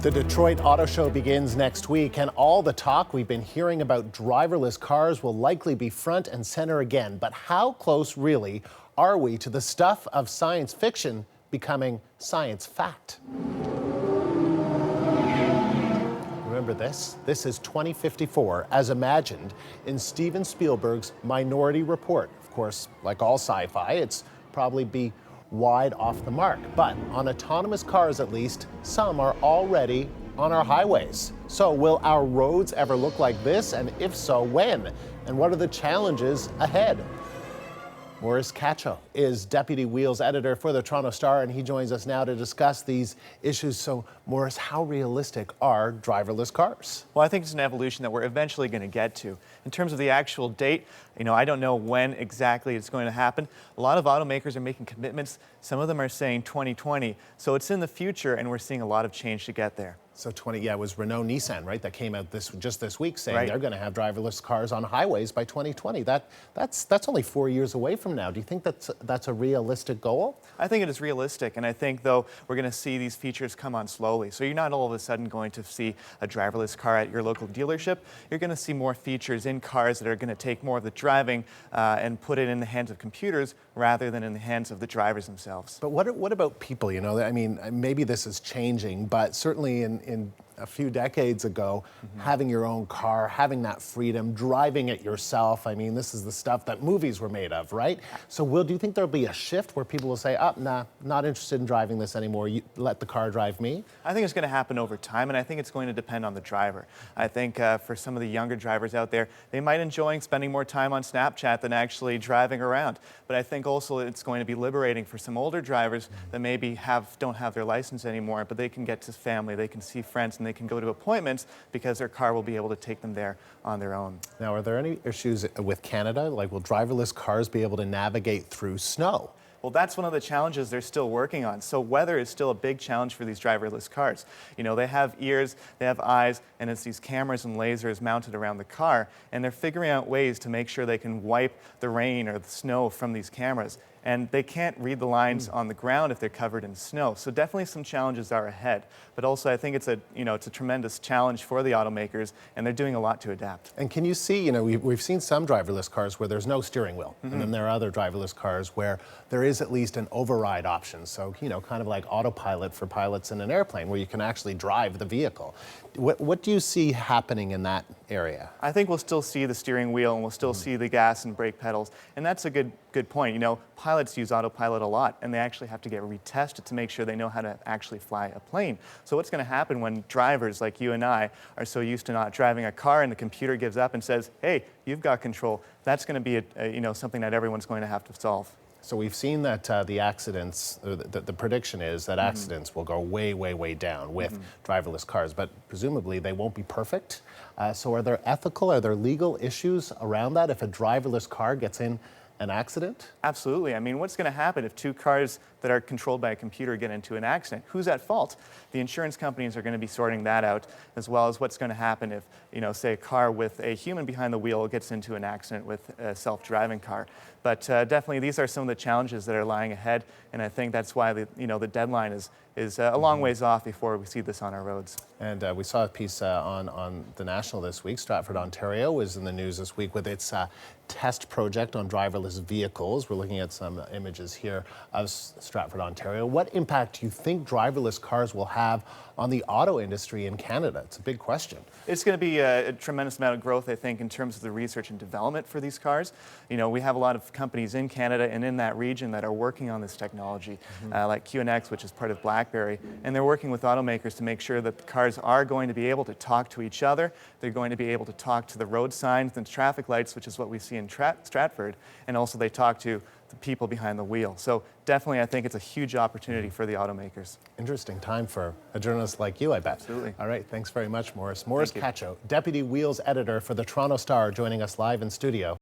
The Detroit Auto Show begins next week, and all the talk we've been hearing about driverless cars will likely be front and center again. But how close really are we to the stuff of science fiction becoming science fact? Remember this? This is 2054 as imagined in Steven Spielberg's Minority Report. Of course, like all sci-fi, it's probably be wide off the mark. But on autonomous cars, at least, some are already on our highways. So will our roads ever look like this? And if so, when? And what are the challenges ahead? Maurice Cacho is Deputy Wheels Editor for the Toronto Star, and he joins us now to discuss these issues. So, Maurice, how realistic are driverless cars? Well, I think it's an evolution that we're eventually going to get to. In terms of the actual date, I don't know when exactly it's going to happen. A lot of automakers are making commitments. Some of them are saying 2020. So it's in the future, and we're seeing a lot of change to get there. So it was Renault Nissan, right, that came out just this week saying they're going to have driverless cars on highways by 2020. That's only 4 years away from now. Do you think that's a realistic goal? I think it is realistic, and I think, though, we're going to see these features come on slowly. So you're not all of a sudden going to see a driverless car at your local dealership. You're going to see more features in cars that are going to take more of the driving and put it in the hands of computers rather than in the hands of the drivers themselves. But what about people? I mean, maybe this is changing, but certainly in a few decades ago, having your own car, having that freedom, driving it yourself, I mean, this is the stuff that movies were made of, right? So do you think there'll be a shift where people will say, nah, not interested in driving this anymore, you let the car drive me? I think it's going to happen over time, and I think it's going to depend on the driver. I think for some of the younger drivers out there, they might enjoy spending more time on Snapchat than actually driving around. But I think also it's going to be liberating for some older drivers that maybe don't have their license anymore, but they can get to family, they can see friends, and they can go to appointments because their car will be able to take them there on their own. Now, are there any issues with Canada? Like, will driverless cars be able to navigate through snow? Well, that's one of the challenges they're still working on. So weather is still a big challenge for these driverless cars. They have ears, they have eyes, and it's these cameras and lasers mounted around the car, and they're figuring out ways to make sure they can wipe the rain or the snow from these cameras. And they can't read the lines on the ground if they're covered in snow. So definitely some challenges are ahead. But also I think it's a tremendous challenge for the automakers, and they're doing a lot to adapt. And can you see, we've seen some driverless cars where there's no steering wheel. And then there are other driverless cars where there is at least an override option. So, kind of like autopilot for pilots in an airplane where you can actually drive the vehicle. What do you see happening in that area? I think we'll still see the steering wheel, and we'll still see the gas and brake pedals. And that's a good point. Pilots use autopilot a lot, and they actually have to get retested to make sure they know how to actually fly a plane. So what's going to happen when drivers like you and I are so used to not driving a car and the computer gives up and says, hey, you've got control? That's going to be something that everyone's going to have to solve. So we've seen that the accidents, the prediction is that accidents will go way, way, way down with driverless cars, but presumably they won't be perfect. So are there legal issues around that if a driverless car gets in an accident? Absolutely. I mean, what's going to happen if two cars that are controlled by a computer get into an accident? Who's at fault? The insurance companies are going to be sorting that out, as well as what's going to happen if, say a car with a human behind the wheel gets into an accident with a self-driving car. But definitely these are some of the challenges that are lying ahead, and I think that's why the deadline is a long ways off before we see this on our roads. And we saw a piece on the National this week. Stratford, Ontario was in the news this week with its test project on driverless vehicles. We're looking at some images here of Stratford, Ontario. What impact do you think driverless cars will have on the auto industry in Canada? It's a big question. It's going to be a tremendous amount of growth, I think, in terms of the research and development for these cars. We have a lot of companies in Canada and in that region that are working on this technology, like QNX, which is part of BlackBerry, and they're working with automakers to make sure that the cars are going to be able to talk to each other. They're going to be able to talk to the road signs and traffic lights, which is what we see in Stratford, and also they talk to the people behind the wheel. So definitely I think it's a huge opportunity for the automakers. Interesting time for a journalist like you, I bet. Absolutely. All right, thanks very much, Maurice. Maurice Cacho, Deputy Wheels Editor for the Toronto Star, joining us live in studio.